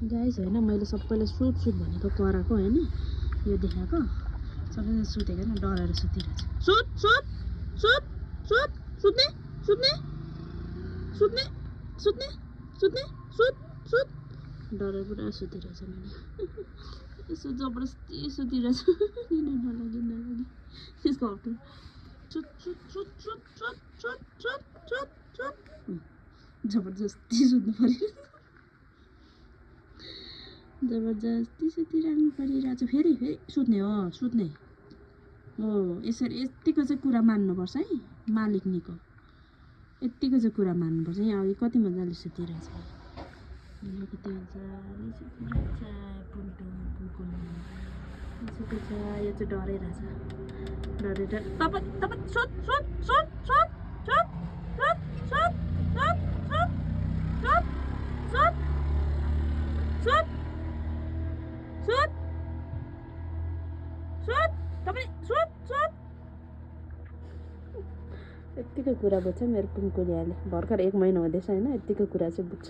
guys होइन मैले सबैलाई सुत सुत भनेको कराएको होइन यो देखाएको सबैजना सुतेको होइन डराएर सुतिरहेको छ सुत सुत सुत सुत सुत्ने सुत्ने सुत्ने सुत्ने सुत्ने सुत सुत डराएर पुरा सुतिरहेछ नानी यसो जबरजस्ती सुतिरहेछ नलागी नलागी त्यसको हप्टु सुत सुत सुत सुत सुत सुत सुत सुत सुत जबरजस्ती सुत्नु पर्यो जबरजस्ती सुतिरहनु परिरहेछ फेरि फेरि सुत्ने हो सुत्ने हो यसरी यतिको चाहिँ कुरा मान्नुपर्छ है मालिकनीको यतिको चाहिँ कुरा मान्नुपर्छ यहाँ अघि कति मजाले सुतिरहेछ कति मजाले सुतिरहेछ पुन्टु सुतेछ यो चाहिँ डराइरहेछ डरेर तप सुत सुत सुत सुत सुत सुत सुत सुत सुत सुत सुत सुत सुत तपाईँ सुत सुत यत्तिको कुरा बुझ्छ मेरो पुङ्कुलियाले भर्खर 1 महिना हुँदैछ होइन यत्तिको कुरा चाहिँ बुझ्छ